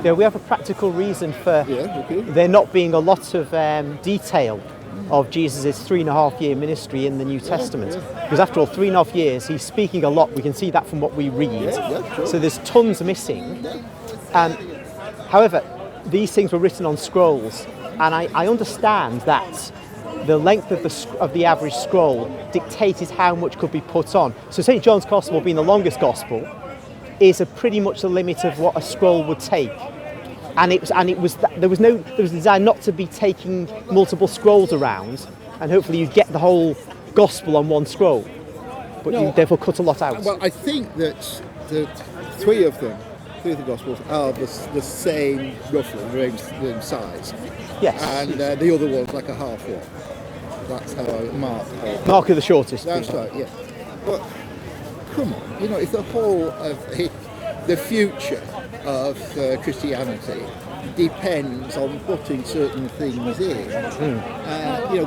we have a practical reason for okay. there not being a lot of detail of Jesus' 3.5 year ministry in the New Testament. Because after all, 3.5 years, he's speaking a lot. We can see that from what we read. Sure. So there's tons missing. However, these things were written on scrolls, and I understand that the length of the average scroll dictated how much could be put on. So St. John's Gospel, being the longest Gospel, is pretty much the limit of what a scroll would take. There was designed not to be taking multiple scrolls around, and hopefully you get the whole Gospel on one scroll, but you therefore cut a lot out. Well, I think that the three of the Gospels are the same, roughly, the size. Yes. And the other one's like a half one. That's how Mark of the shortest. That's right, yeah. But come on, if the whole of the future of Christianity depends on putting certain things in,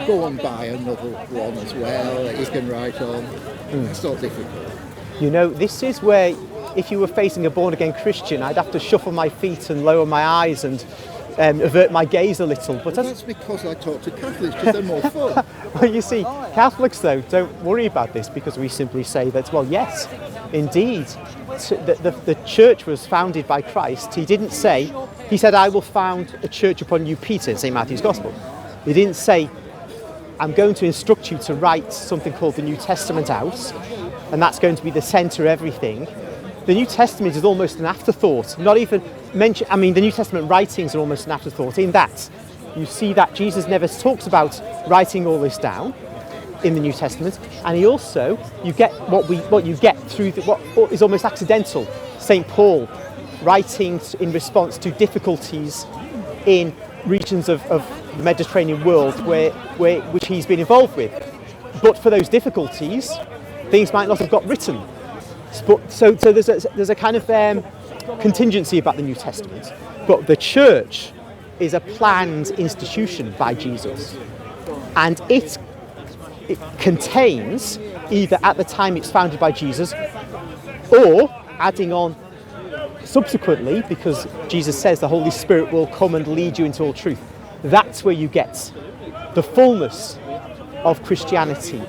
go and buy another one as well that you can write on. It's not difficult. This is where, if you were facing a born-again Christian, I'd have to shuffle my feet and lower my eyes and avert my gaze a little. But that's because I talk to Catholics, because they're more fun. Well, you see, Catholics, though, don't worry about this, because we simply say that, well, yes, indeed, the church was founded by Christ. He said, I will found a church upon you, Peter, in St. Matthew's Gospel. He didn't say, I'm going to instruct you to write something called the New Testament out, and that's going to be the centre of everything. The New Testament is almost an afterthought, not even mentioned. I mean, the New Testament writings are almost an afterthought, in that you see that Jesus never talks about writing all this down in the New Testament, and he also, you get what you get through what is almost accidental. St. Paul writing in response to difficulties in regions of the Mediterranean world which he's been involved with. But for those difficulties, things might not have got written. So there's a kind of contingency about the New Testament. But the church is a planned institution by Jesus, and it contains, either at the time it's founded by Jesus, or adding on subsequently, because Jesus says the Holy Spirit will come and lead you into all truth. That's where you get the fullness of Christianity.